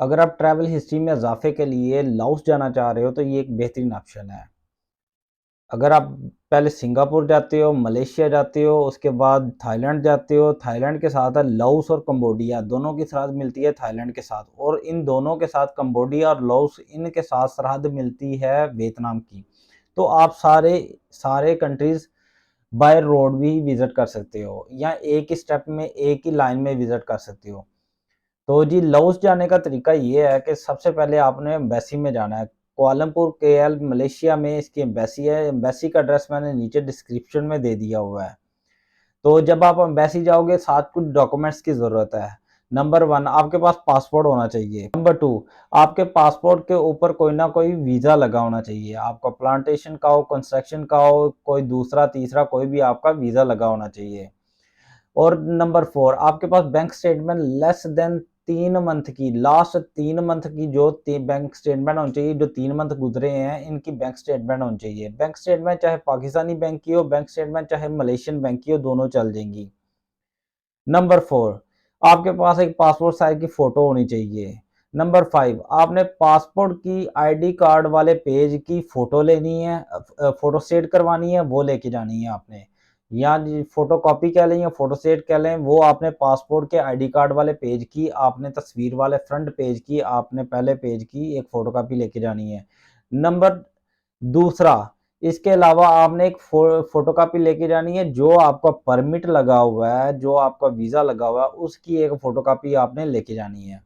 अगर आप travel history में इजाफे के लिए लाओस जाना चाह रहे हो तो ये एक बेहतरीन ऑप्शन है। अगर आप पहले सिंगापुर जाते हो, मलेशिया जाते हो, उसके बाद थाईलैंड जाते हो, थाईलैंड के साथ है लाओस और कंबोडिया, दोनों की सरहद मिलती है थाईलैंड के साथ, और इन दोनों के साथ कंबोडिया और लाओस इनके साथ सरहद मिलती है वियतनाम की। तो आप सारे सारे कंट्रीज बाय रोड भी विजिट कर सकते हो या एक ही स्टेप में एक ही लाइन में विजिट कर सकते हो। तो जी लाओस जाने का तरीका ये है कि सबसे पहले आपने एम्बेसी में जाना है। कुआलालंपुर केएल मलेशिया में इसकी एम्बेसी है। एम्बेसी का एड्रेस मैंने नीचे डिस्क्रिप्शन में दे दिया हुआ है। तो जब आप एम्बेसी जाओगे साथ कुछ डॉक्यूमेंट्स की ज़रूरत है। नंबर 1 आपके पास पासपोर्ट होना चाहिए। नंबर 2 आपके पासपोर्ट के ऊपर कोई ना कोई वीज़ा लगा होना चाहिए। आपका प्लांटेशन का हो, कंस्ट्रक्शन का हो, कोई दूसरा तीसरा कोई भी आपका वीज़ा लगा होना चाहिए। और नंबर 4 आपके पास bank statement less than 3 month की, लास्ट 3 मंथ की जो बैंक स्टेटमेंट होनी चाहिए, जो 3 मंथ गुजरे हैं इनकी बैंक स्टेटमेंट होनी चाहिए। बैंक स्टेटमेंट चाहे पाकिस्तानी बैंक की हो, बैंक स्टेटमेंट चाहे मलेशियन बैंक की हो, दोनों चल जाएंगी। नंबर 4 आपके पास एक पासपोर्ट साइज की फोटो होनी चाहिए। नंबर 5 आपने पासपोर्ट की आईडी कार्ड वाले पेज की फोटो लेनी है, फोटो स्टेट करवानी है, वो लेके जानी है आपने, या फोटो कॉपी कह लें या फोटो स्टेट कह लें, वो आपने पासपोर्ट के आईडी कार्ड वाले पेज की, आपने तस्वीर वाले फ्रंट पेज की, आपने पहले पेज की एक फोटो कॉपी लेके जानी है। नंबर दूसरा, इसके अलावा आपने एक फोटोकॉपी लेके जानी है, जो आपका परमिट लगा हुआ है, जो आपका वीज़ा लगा हुआ है, उसकी एक फोटोकॉपी आपने लेके जानी है।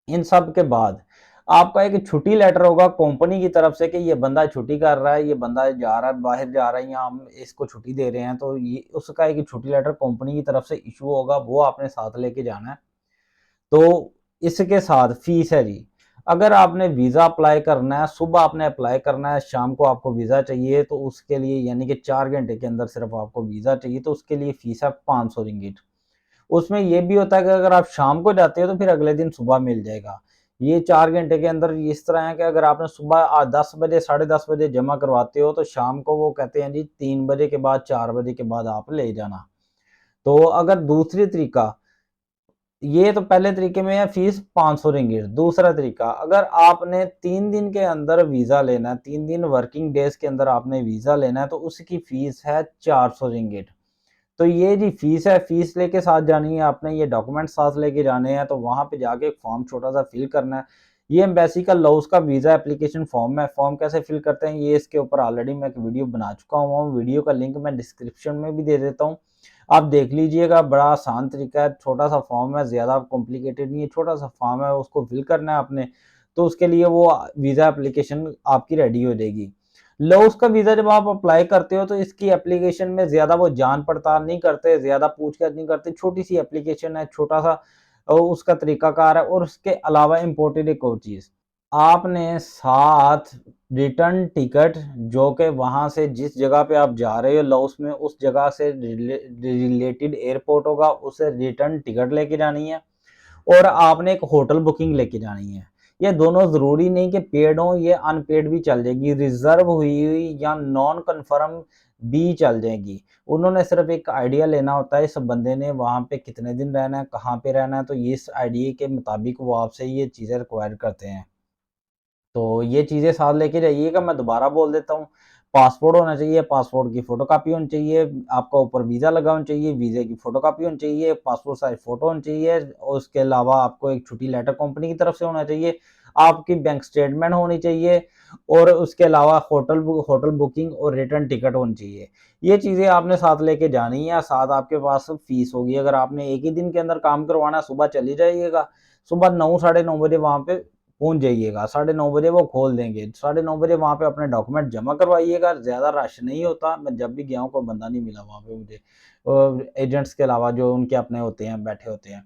इन सब के बाद आपका एक छुट्टी लेटर होगा कंपनी की तरफ से कि ये बंदा छुट्टी कर रहा है, ये बंदा जा रहा है, बाहर जा रहा है, या हम इसको छुट्टी दे रहे हैं, तो ये उसका एक छुट्टी लेटर कंपनी की तरफ से इशू होगा, वो आपने साथ लेके जाना है। तो इसके साथ फीस है जी। अगर आपने वीज़ा अप्लाई करना है, सुबह आपने अप्लाई करना है, शाम को आपको वीज़ा चाहिए, तो उसके लिए यानी कि 4 घंटे के अंदर सिर्फ आपको वीज़ा चाहिए, तो उसके लिए फीस है 500 रिंगिट। उसमें ये भी होता है कि अगर आप शाम को जाते हो तो फिर अगले दिन सुबह मिल जाएगा। ये 4 घंटे के अंदर इस तरह है कि अगर आपने सुबह 10 बजे 10:30 बजे जमा करवाते हो तो शाम को वो कहते हैं जी 3 बजे के बाद 4 बजे के बाद आप ले जाना। तो अगर दूसरी तरीका, ये तो पहले तरीके में है फीस 500 रिंगिट। दूसरा तरीका, अगर आपने 3 दिन के अंदर वीज़ा लेना है, 3 दिन वर्किंग डेज के अंदर आपने वीज़ा लेना है, तो उसकी फीस है 400 रिंगिट। तो ये जी फीस है, फीस लेके साथ जानी है आपने, ये डॉक्यूमेंट साथ लेके जाने हैं, तो वहाँ पे जाके एक फॉर्म छोटा सा फिल करना है। ये एम्बेसी का लाओस का वीज़ा एप्लीकेशन फॉर्म है। फॉर्म कैसे फिल करते हैं ये इसके ऊपर ऑलरेडी मैं एक वीडियो बना चुका हूँ, वीडियो का लिंक मैं डिस्क्रिप्शन में भी दे देता हूँ, आप देख लीजिएगा। बड़ा आसान तरीका है, छोटा सा फॉर्म है, ज़्यादा कॉम्प्लिकेटेड नहीं है, छोटा सा फॉर्म है, उसको फिल करना है आपने, तो उसके लिए वो वीज़ा एप्लीकेशन आपकी रेडी हो जाएगी। लाओस का वीज़ा जब आप अप्लाई करते हो तो इसकी एप्लीकेशन में ज़्यादा वो जान पड़ताल नहीं करते, ज़्यादा पूछताछ नहीं करते, छोटी सी एप्लीकेशन है, छोटा सा उसका तरीकाकार है। और उसके अलावा इम्पोर्टेंट एक और चीज़, आपने साथ रिटर्न टिकट, जो कि वहाँ से जिस जगह पे आप जा रहे हो लाओस में, उस जगह से रिलेटेड एयरपोर्ट होगा, उसे रिटर्न टिकट लेके जानी है। और आपने एक होटल बुकिंग लेके जानी है। ये दोनों ज़रूरी नहीं कि पेड हो, ये अनपेड भी चल जाएगी, रिज़र्व हुई या नॉन कन्फर्म भी चल जाएगी। उन्होंने सिर्फ एक आइडिया लेना होता है इस बंदे ने वहाँ पे कितने दिन रहना है, कहाँ पे रहना है, तो ये इस आइडिया के मुताबिक वो आपसे ये चीज़ें रिक्वायर करते हैं। तो ये चीज़ें साथ लेके जाइएगा। मैं दोबारा बोल देता हूँ, पासपोर्ट होना चाहिए, पासपोर्ट की फ़ोटोकॉपी होनी चाहिए, आपका ऊपर वीज़ा लगा होना चाहिए, वीज़े की फ़ोटोकॉपी होनी चाहिए, पासपोर्ट साइज़ फ़ोटो होनी चाहिए, और उसके अलावा आपको एक छुट्टी लेटर कंपनी की तरफ से होना चाहिए, आपकी बैंक स्टेटमेंट होनी चाहिए, और उसके अलावा होटल बुकिंग और रिटर्न टिकट होनी चाहिए। ये चीज़ें आपने साथ लेके जानी है, साथ आपके पास फ़ीस होगी। अगर आपने एक ही दिन के अंदर काम करवाना है, सुबह चली जाइएगा, सुबह 9 साढ़े 9 बजे वहाँ पे पहुँच जाइएगा, 9:30 बजे वो खोल देंगे, 9:30 बजे वहाँ पे अपने डॉक्यूमेंट जमा करवाइएगा, ज़्यादा रश नहीं होता, मैं जब भी गया हूँ कोई बंदा नहीं मिला वहाँ पे मुझे, एजेंट्स के अलावा जो उनके अपने होते हैं, बैठे होते हैं,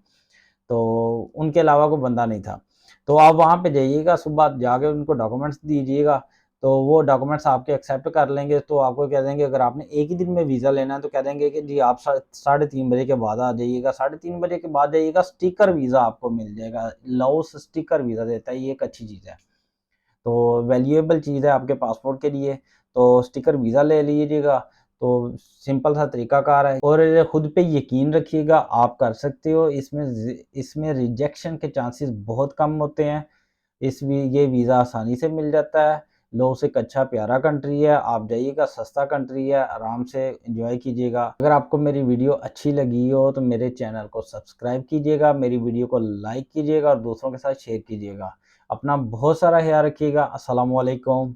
तो उनके अलावा कोई बंदा नहीं था। तो आप वहाँ पे जाइएगा, सुबह जाके उनको डॉक्यूमेंट्स दीजिएगा, तो वो डॉक्यूमेंट्स आपके एक्सेप्ट कर लेंगे, तो आपको कह देंगे अगर आपने एक ही दिन में वीज़ा लेना है तो कह देंगे कि जी आप 3:30 बजे के बाद आ जाइएगा, 3:30 बजे के बाद जाइएगा, स्टिकर वीज़ा आपको मिल जाएगा। लाओस स्टिकर वीज़ा देता है, ये एक अच्छी चीज़ है। तो वैल्यूएबल चीज़ है आपके पासपोर्ट के लिए, तो स्टिकर वीज़ा ले लीजिएगा। तो सिंपल सा तरीकाकार है और खुद पे यकीन रखिएगा, आप कर सकते हो। इसमें रिजेक्शन के चांसेस बहुत कम होते हैं। ये वीज़ा आसानी से मिल जाता है। लाओस एक अच्छा प्यारा कंट्री है, आप जाइएगा, सस्ता कंट्री है, आराम से एंजॉय कीजिएगा। अगर आपको मेरी वीडियो अच्छी लगी हो तो मेरे चैनल को सब्सक्राइब कीजिएगा, मेरी वीडियो को लाइक कीजिएगा और दूसरों के साथ शेयर कीजिएगा। अपना बहुत सारा ख्याल रखिएगा। अस्सलाम वालेकुम।